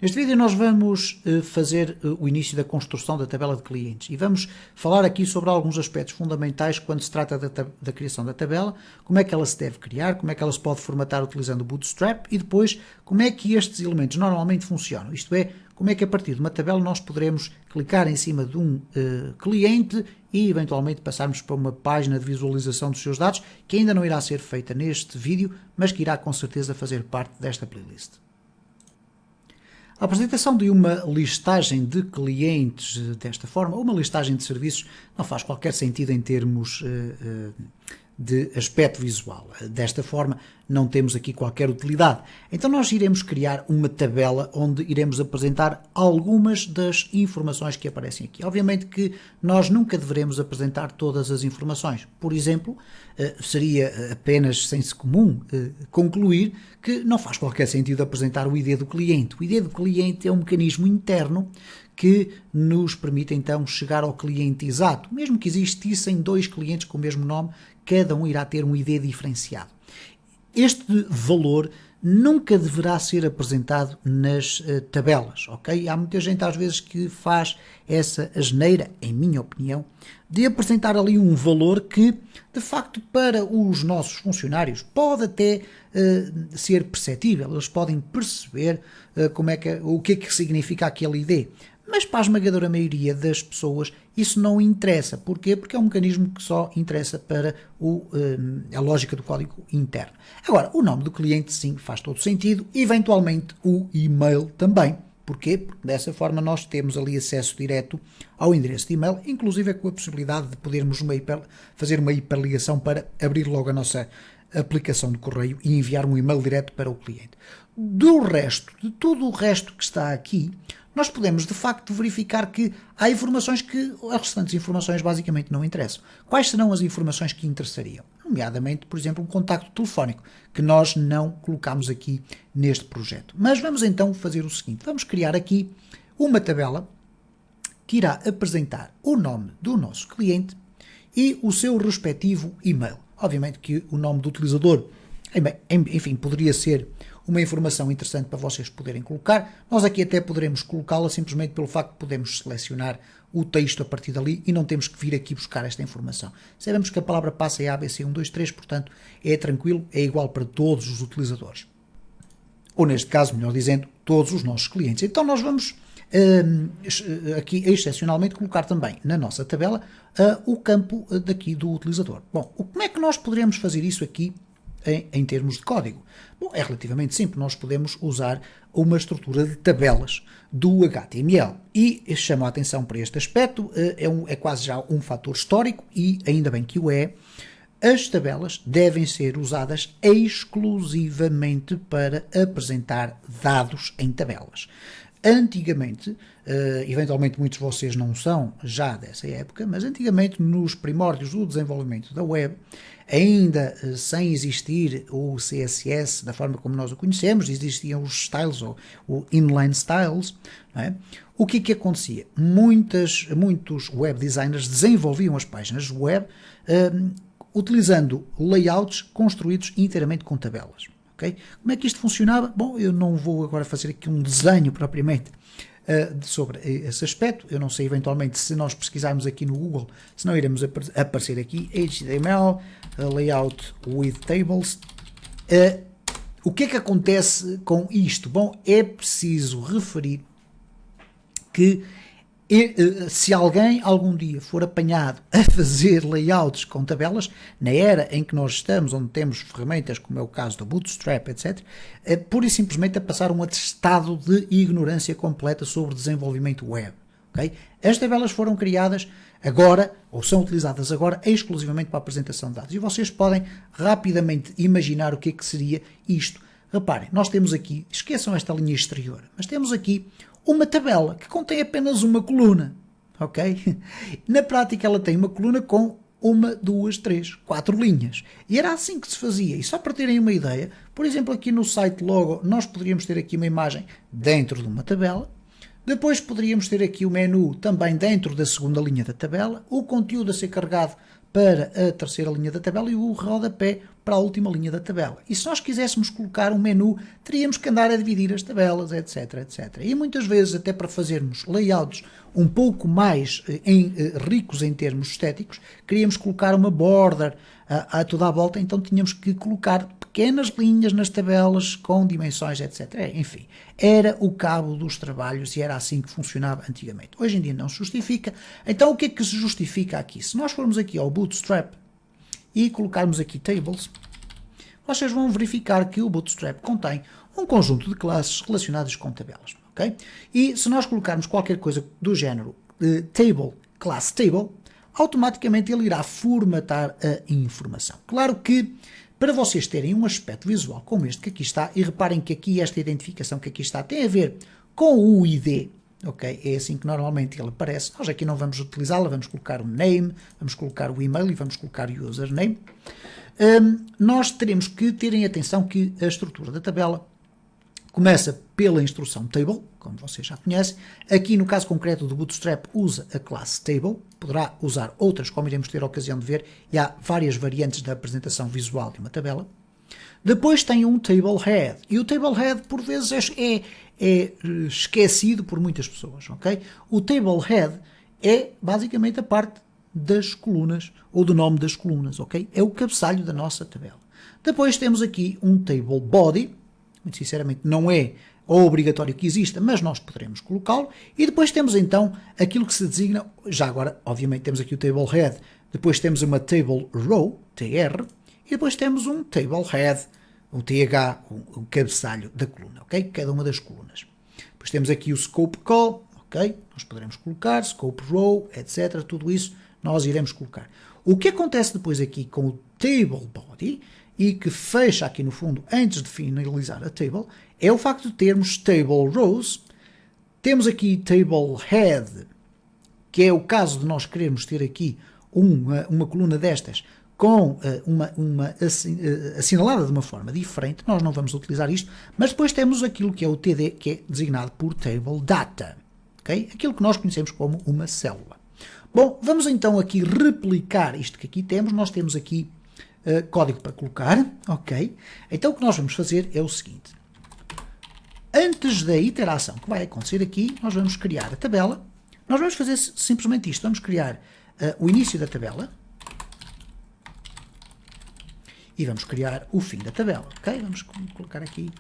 Neste vídeo nós vamos fazer o início da construção da tabela de clientes e vamos falar aqui sobre alguns aspectos fundamentais quando se trata da criação da tabela, como é que ela se deve criar, como é que ela se pode formatar utilizando o Bootstrap e depois como é que estes elementos normalmente funcionam, isto é, como é que a partir de uma tabela nós poderemos clicar em cima de um cliente e eventualmente passarmos para uma página de visualização dos seus dados que ainda não irá ser feita neste vídeo, mas que irá com certeza fazer parte desta playlist. A apresentação de uma listagem de clientes desta forma, ou uma listagem de serviços, não faz qualquer sentido em termos de aspecto visual. Desta forma, não temos aqui qualquer utilidade. Então nós iremos criar uma tabela onde iremos apresentar algumas das informações que aparecem aqui. Obviamente que nós nunca deveremos apresentar todas as informações. Por exemplo, seria apenas senso comum concluir que não faz qualquer sentido apresentar o ID do cliente. O ID do cliente é um mecanismo interno que nos permite então chegar ao cliente exato. Mesmo que existissem dois clientes com o mesmo nome, cada um irá ter um ID diferenciado. Este valor nunca deverá ser apresentado nas tabelas, ok? Há muita gente às vezes que faz essa asneira, em minha opinião, de apresentar ali um valor que, de facto, para os nossos funcionários pode até ser perceptível, eles podem perceber o que é que significa aquele ID. Mas para a esmagadora maioria das pessoas isso não interessa. Porquê? Porque é um mecanismo que só interessa para a lógica do código interno. Agora, o nome do cliente sim faz todo sentido, eventualmente o e-mail também. Porquê? Porque dessa forma nós temos ali acesso direto ao endereço de e-mail, inclusive com a possibilidade de podermos fazer uma hiperligação para abrir logo a nossa aplicação de correio e enviar um e-mail direto para o cliente. De tudo o resto que está aqui, nós podemos, de facto, verificar que há informações que as restantes informações basicamente não interessam. Quais serão as informações que interessariam? Nomeadamente, por exemplo, um contacto telefónico, que nós não colocamos aqui neste projeto. Mas vamos então fazer o seguinte, vamos criar aqui uma tabela que irá apresentar o nome do nosso cliente e o seu respectivo e-mail. Obviamente que o nome do utilizador, enfim, poderia ser uma informação interessante para vocês poderem colocar. Nós aqui até poderemos colocá-la simplesmente pelo facto de podermos selecionar o texto a partir dali e não temos que vir aqui buscar esta informação. Sabemos que a palavra passa é ABC123, portanto é tranquilo, é igual para todos os utilizadores. Ou neste caso, melhor dizendo, todos os nossos clientes. Então nós vamos aqui excepcionalmente colocar também na nossa tabela o campo daqui do utilizador. Bom, como é que nós poderemos fazer isso aqui em termos de código? Bom, é relativamente simples, nós podemos usar uma estrutura de tabelas do HTML e chamo a atenção para este aspecto, é quase já um fator histórico e ainda bem que o é. As tabelas devem ser usadas exclusivamente para apresentar dados em tabelas. Antigamente, eventualmente muitos de vocês não são já dessa época, mas antigamente nos primórdios do desenvolvimento da web, ainda sem existir o CSS da forma como nós o conhecemos, existiam os styles ou o inline styles, não é? O que acontecia? Muitos web designers desenvolviam as páginas web utilizando layouts construídos inteiramente com tabelas. Okay? Como é que isto funcionava? Bom, eu não vou agora fazer aqui um desenho propriamente sobre esse aspecto. Eu não sei eventualmente se nós pesquisarmos aqui no Google, se não iremos aparecer aqui HTML, layout with tables. O que é que acontece com isto? Bom, é preciso referir que se alguém algum dia for apanhado a fazer layouts com tabelas, na era em que nós estamos, onde temos ferramentas como é o caso do Bootstrap, etc., pura e simplesmente a passar um atestado de ignorância completa sobre desenvolvimento web. Okay? As tabelas foram criadas agora, ou são utilizadas agora, exclusivamente para a apresentação de dados. E vocês podem rapidamente imaginar o que é que seria isto. Reparem, nós temos aqui, esqueçam esta linha exterior, mas temos aqui uma tabela que contém apenas uma coluna, ok? Na prática ela tem uma coluna com 1, 2, 3, 4 linhas. E era assim que se fazia. E só para terem uma ideia, por exemplo, aqui no site logo, nós poderíamos ter aqui uma imagem dentro de uma tabela. Depois poderíamos ter aqui o menu também dentro da segunda linha da tabela. O conteúdo a ser carregado para a terceira linha da tabela e o rodapé para a última linha da tabela. E se nós quiséssemos colocar um menu, teríamos que andar a dividir as tabelas, etc, etc. E muitas vezes, até para fazermos layouts um pouco mais ricos em termos estéticos, queríamos colocar uma border a toda a volta, então tínhamos que colocar pequenas linhas nas tabelas com dimensões, etc. Enfim, era o cabo dos trabalhos e era assim que funcionava antigamente. Hoje em dia não se justifica. Então o que é que se justifica aqui? Se nós formos aqui ao Bootstrap e colocarmos aqui Tables, vocês vão verificar que o Bootstrap contém um conjunto de classes relacionadas com tabelas. Okay? E se nós colocarmos qualquer coisa do género Table, Class Table, automaticamente ele irá formatar a informação. Claro que para vocês terem um aspecto visual como este que aqui está, e reparem que aqui esta identificação que aqui está tem a ver com o ID, ok? É assim que normalmente ele aparece. Nós aqui não vamos utilizá-la, vamos colocar o name, vamos colocar o e-mail e vamos colocar o username. Nós teremos que ter em atenção que a estrutura da tabela começa pela instrução table, como vocês já conhecem. Aqui no caso concreto do Bootstrap usa a classe table, poderá usar outras, como iremos ter a ocasião de ver, e há várias variantes da apresentação visual de uma tabela. Depois tem um table head, e o table head por vezes é esquecido por muitas pessoas, ok? O table head é basicamente a parte das colunas, ou do nome das colunas, ok? É o cabeçalho da nossa tabela. Depois temos aqui um table body, muito sinceramente não é obrigatório que exista, mas nós poderemos colocá-lo. E depois temos então aquilo que se designa, já agora obviamente temos aqui o table head, depois temos uma table row, TR, e depois temos um table head, um TH, um cabeçalho da coluna, ok? Cada uma das colunas. Depois temos aqui o scope call, ok? Nós poderemos colocar, scope row, etc. Tudo isso nós iremos colocar. O que acontece depois aqui com o table body e que fecha aqui no fundo antes de finalizar a table é o facto de termos table rows, temos aqui table head, que é o caso de nós querermos ter aqui uma coluna destas com uma assinalada de uma forma diferente, nós não vamos utilizar isto, mas depois temos aquilo que é o TD, que é designado por table data, okay? Aquilo que nós conhecemos como uma célula. Bom, vamos então aqui replicar isto que aqui temos, nós temos aqui código para colocar, ok? Então o que nós vamos fazer é o seguinte, antes da iteração que vai acontecer aqui, nós vamos criar a tabela, nós vamos fazer simplesmente isto, vamos criar o início da tabela e vamos criar o fim da tabela, ok? Vamos colocar aqui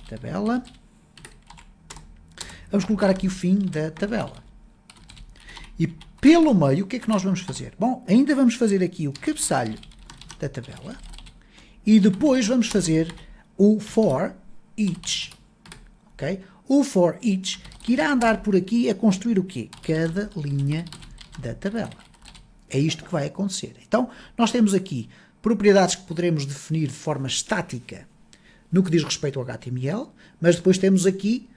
tabela, vamos colocar aqui o fim da tabela e pelo meio o que é que nós vamos fazer? Bom, ainda vamos fazer aqui o cabeçalho da tabela e depois vamos fazer o for each, ok? O for each que irá andar por aqui a construir o quê? Cada linha da tabela. É isto que vai acontecer. Então, nós temos aqui propriedades que poderemos definir de forma estática no que diz respeito ao HTML, mas depois temos aqui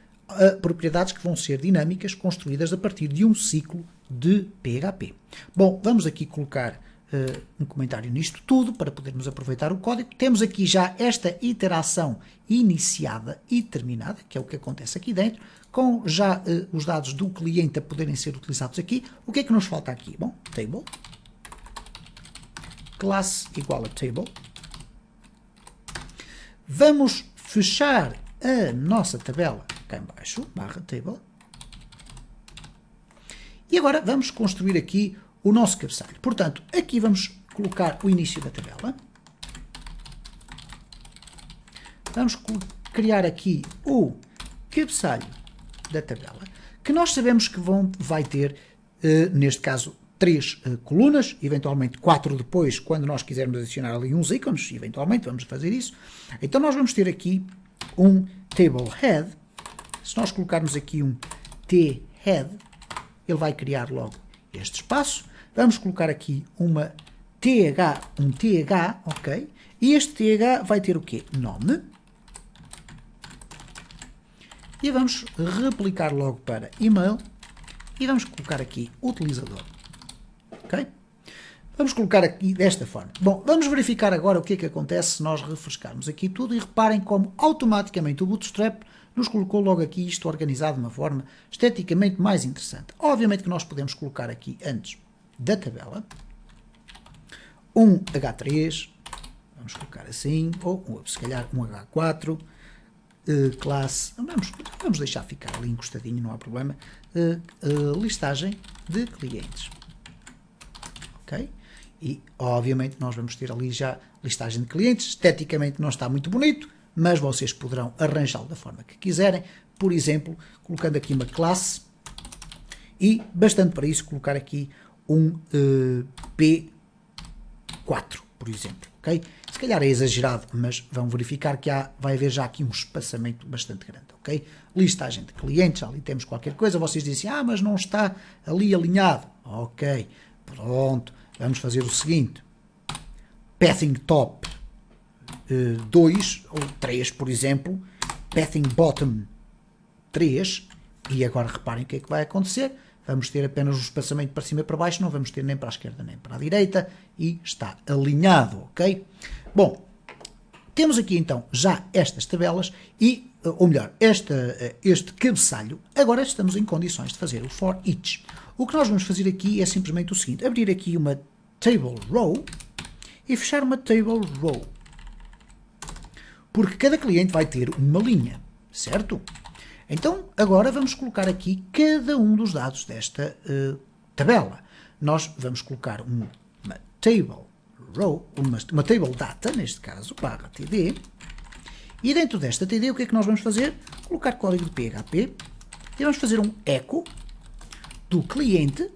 propriedades que vão ser dinâmicas, construídas a partir de um ciclo de PHP. Bom, vamos aqui colocar um comentário nisto tudo para podermos aproveitar o código. Temos aqui já esta iteração iniciada e terminada, que é o que acontece aqui dentro, com já os dados do cliente a poderem ser utilizados aqui. O que é que nos falta aqui? Bom, table, classe igual a table. Vamos fechar a nossa tabela cá em baixo, barra table. E agora vamos construir aqui o nosso cabeçalho. Portanto, aqui vamos colocar o início da tabela. Vamos criar aqui o cabeçalho da tabela, que nós sabemos que vai ter, neste caso, 3 colunas, eventualmente 4 depois, quando nós quisermos adicionar ali uns ícones, eventualmente vamos fazer isso. Então nós vamos ter aqui um table head. Se nós colocarmos aqui um t-head, ele vai criar logo este espaço. Vamos colocar aqui um TH, ok? E este TH vai ter o quê? Nome. E vamos replicar logo para e-mail. E vamos colocar aqui utilizador. Ok? Vamos colocar aqui desta forma. Bom, vamos verificar agora o que é que acontece se nós refrescarmos aqui tudo e reparem como automaticamente o Bootstrap nos colocou logo aqui isto organizado de uma forma esteticamente mais interessante. Obviamente que nós podemos colocar aqui antes da tabela um H3, vamos colocar assim, ou se calhar um H4, classe, vamos deixar ficar ali encostadinho, não há problema, listagem de clientes, ok? E obviamente nós vamos ter ali já listagem de clientes, esteticamente não está muito bonito, mas vocês poderão arranjá-lo da forma que quiserem, por exemplo, colocando aqui uma classe e bastante para isso colocar aqui um P4, por exemplo, ok? Se calhar é exagerado, mas vão verificar que vai haver já aqui um espaçamento bastante grande, ok? Listagem de clientes, ali temos qualquer coisa, vocês dizem, mas não está ali alinhado, ok, pronto, vamos fazer o seguinte, pathing top 2 ou 3, por exemplo, pathing bottom 3, e agora reparem o que é que vai acontecer, vamos ter apenas um espaçamento para cima e para baixo, não vamos ter nem para a esquerda nem para a direita, e está alinhado, ok? Bom, temos aqui então já estas tabelas, ou melhor, este cabeçalho, agora estamos em condições de fazer o for each. O que nós vamos fazer aqui é simplesmente o seguinte, abrir aqui uma table row e fechar uma table row, porque cada cliente vai ter uma linha, certo? Então, agora vamos colocar aqui cada um dos dados desta tabela. Nós vamos colocar uma table row, uma table data, neste caso, barra td, e dentro desta td o que é que nós vamos fazer? Colocar código de PHP, e vamos fazer um echo do cliente,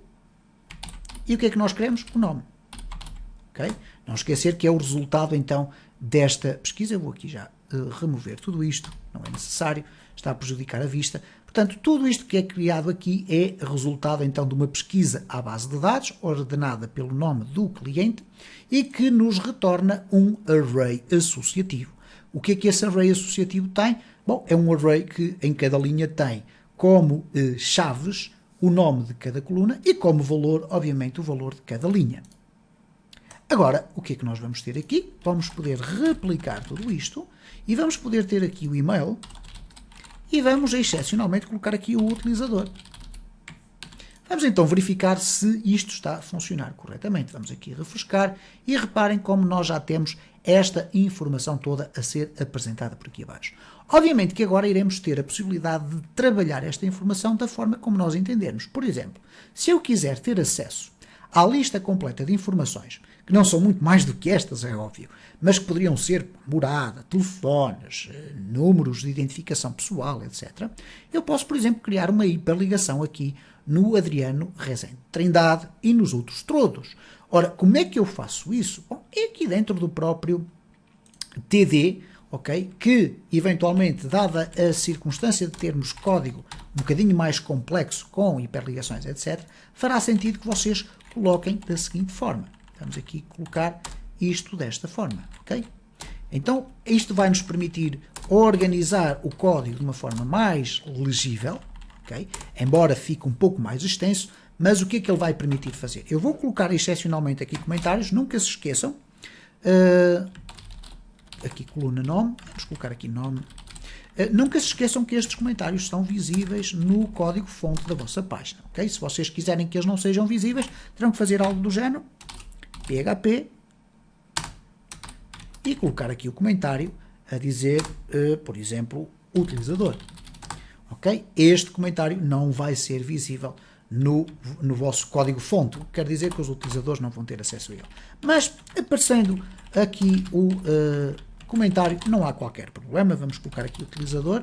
e o que é que nós queremos? O nome. Okay? Não esquecer que é o resultado, então, desta pesquisa. Eu vou aqui já remover tudo isto, não é necessário, está a prejudicar a vista. Portanto, tudo isto que é criado aqui é resultado, então, de uma pesquisa à base de dados, ordenada pelo nome do cliente, e que nos retorna um array associativo. O que é que esse array associativo tem? Bom, é um array que em cada linha tem como chaves o nome de cada coluna e como valor, obviamente, o valor de cada linha. Agora, o que é que nós vamos ter aqui? Vamos poder replicar tudo isto e vamos poder ter aqui o e-mail e vamos, excepcionalmente, colocar aqui o utilizador. Vamos então verificar se isto está a funcionar corretamente. Vamos aqui refrescar e reparem como nós já temos esta informação toda a ser apresentada por aqui abaixo. Obviamente que agora iremos ter a possibilidade de trabalhar esta informação da forma como nós entendermos. Por exemplo, se eu quiser ter acesso à lista completa de informações, que não são muito mais do que estas, é óbvio, mas que poderiam ser morada, telefones, números de identificação pessoal, etc., eu posso, por exemplo, criar uma hiperligação aqui no Adriano Rezende Trindade e nos outros todos. Ora, como é que eu faço isso? Bom, é aqui dentro do próprio TD, ok? Que, eventualmente, dada a circunstância de termos código um bocadinho mais complexo, com hiperligações, etc., fará sentido que vocês coloquem da seguinte forma. Vamos aqui colocar isto desta forma, ok? Então, isto vai nos permitir organizar o código de uma forma mais legível, ok? Embora fique um pouco mais extenso, mas o que é que ele vai permitir fazer? Eu vou colocar excepcionalmente aqui comentários, nunca se esqueçam, aqui coluna nome, vamos colocar aqui nome, nunca se esqueçam que estes comentários são visíveis no código fonte da vossa página, ok? Se vocês quiserem que eles não sejam visíveis, terão que fazer algo do género, PHP, e colocar aqui o comentário a dizer, por exemplo, utilizador, ok? Este comentário não vai ser visível no vosso código fonte, o que quer dizer que os utilizadores não vão ter acesso a ele. Mas, aparecendo aqui o comentário, não há qualquer problema, vamos colocar aqui o utilizador.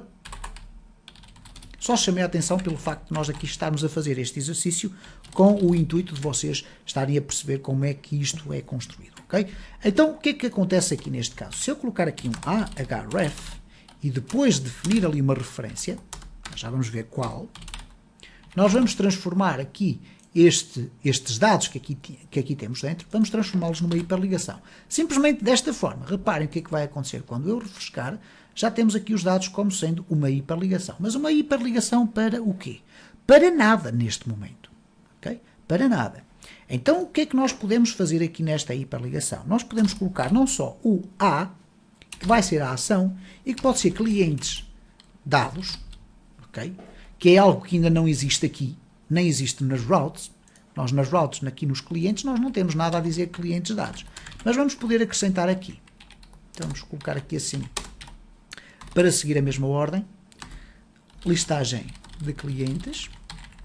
Só chamei a atenção pelo facto de nós aqui estarmos a fazer este exercício com o intuito de vocês estarem a perceber como é que isto é construído, ok? Então, o que é que acontece aqui neste caso? Se eu colocar aqui um ahref e depois definir ali uma referência, já vamos ver qual, nós vamos transformar aqui estes dados que aqui temos dentro, vamos transformá-los numa hiperligação. Simplesmente desta forma. Reparem o que é que vai acontecer quando eu refrescar. Já temos aqui os dados como sendo uma hiperligação. Mas uma hiperligação para o quê? Para nada neste momento. Okay? Para nada. Então, o que é que nós podemos fazer aqui nesta hiperligação? Nós podemos colocar não só o A, que vai ser a ação, e que pode ser clientes dados, okay? Que é algo que ainda não existe aqui, nem existe nas routes. Nós nas routes, aqui nos clientes, nós não temos nada a dizer clientes dados. Mas vamos poder acrescentar aqui. Então vamos colocar aqui assim, para seguir a mesma ordem, listagem de clientes,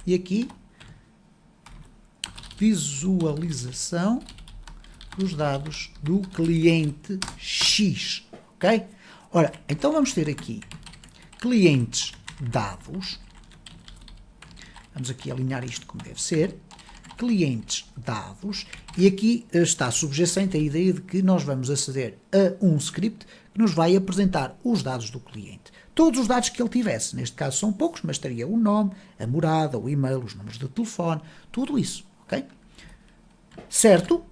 e aqui visualização dos dados do cliente X, ok? Ora, então vamos ter aqui clientes dados, vamos aqui alinhar isto como deve ser, clientes dados, e aqui está subjacente a ideia de que nós vamos aceder a um script que nos vai apresentar os dados do cliente. Todos os dados que ele tivesse, neste caso são poucos, mas estaria o nome, a morada, o e-mail, os números de telefone, tudo isso, ok? Certo?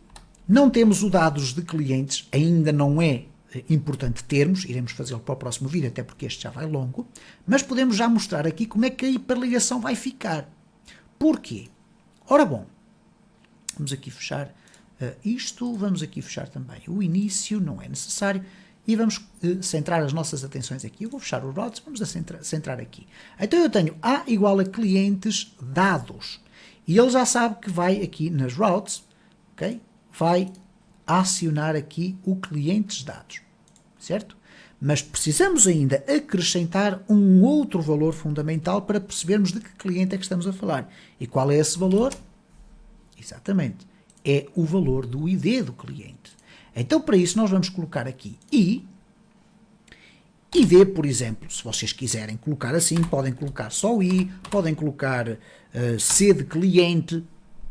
Não temos os dados de clientes, ainda não é importante termos, iremos fazê-lo para o próximo vídeo, até porque este já vai longo, mas podemos já mostrar aqui como é que a hiperligação vai ficar. Porquê? Ora bom, vamos aqui fechar isto, vamos aqui fechar também o início, não é necessário, e vamos centrar as nossas atenções aqui. Eu vou fechar o routes, vamos centrar aqui. Então eu tenho A igual a clientes dados, e ele já sabe que vai aqui nas routes, ok? Vai acionar aqui o clientes dados, certo? Mas precisamos ainda acrescentar um outro valor fundamental para percebermos de que cliente é que estamos a falar. E qual é esse valor? Exatamente, é o valor do ID do cliente. Então, para isso, nós vamos colocar aqui ID, por exemplo, se vocês quiserem colocar assim, podem colocar só I, podem colocar C de cliente,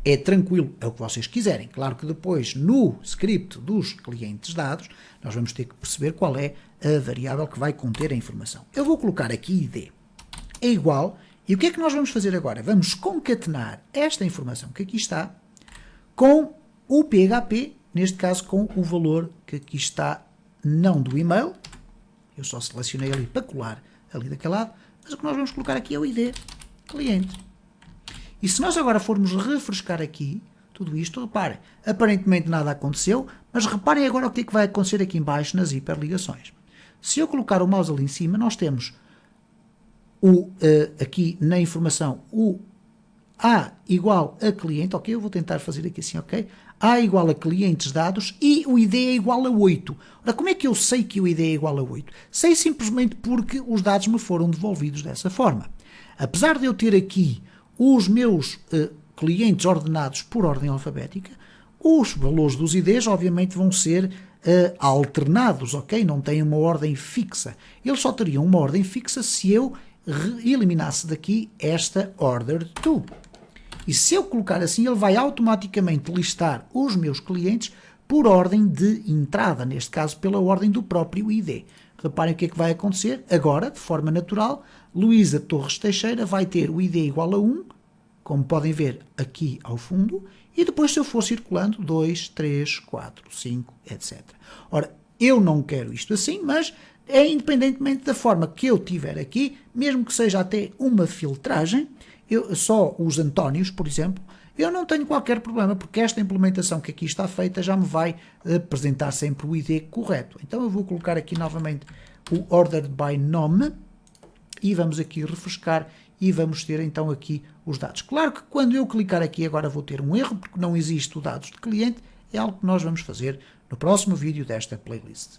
é tranquilo, é o que vocês quiserem. Claro que depois, no script dos clientes dados, nós vamos ter que perceber qual é a variável que vai conter a informação. Eu vou colocar aqui ID é igual, e o que é que nós vamos fazer agora? Vamos concatenar esta informação que aqui está com o PHP, neste caso com o valor que aqui está, não do e-mail, eu só selecionei ali para colar ali daquele lado, mas o que nós vamos colocar aqui é o ID cliente. E se nós agora formos refrescar aqui tudo isto, reparem, aparentemente nada aconteceu, mas reparem agora o que é que vai acontecer aqui em baixo nas hiperligações. Se eu colocar o mouse ali em cima, nós temos aqui na informação o A igual a cliente, ok? Eu vou tentar fazer aqui assim, ok? A igual a clientes dados e o ID é igual a 8. Ora, como é que eu sei que o ID é igual a 8? Sei simplesmente porque os dados me foram devolvidos dessa forma. Apesar de eu ter aqui os meus clientes ordenados por ordem alfabética, os valores dos IDs obviamente vão ser alternados, ok? Não têm uma ordem fixa. Eles só teriam uma ordem fixa se eu eliminasse daqui esta order to. E se eu colocar assim, ele vai automaticamente listar os meus clientes por ordem de entrada, neste caso pela ordem do próprio ID. Reparem o que é que vai acontecer. Agora, de forma natural, Luísa Torres Teixeira vai ter o ID igual a 1, como podem ver aqui ao fundo, e depois se eu for circulando 2, 3, 4, 5, etc. Ora, eu não quero isto assim, mas é independentemente da forma que eu tiver aqui, mesmo que seja até uma filtragem, só os Antónios, por exemplo, eu não tenho qualquer problema, porque esta implementação que aqui está feita já me vai apresentar sempre o ID correto. Então eu vou colocar aqui novamente o Ordered by Nome e vamos aqui refrescar e vamos ter então aqui os dados. Claro que quando eu clicar aqui agora vou ter um erro, porque não existe o dados de cliente, é algo que nós vamos fazer no próximo vídeo desta playlist.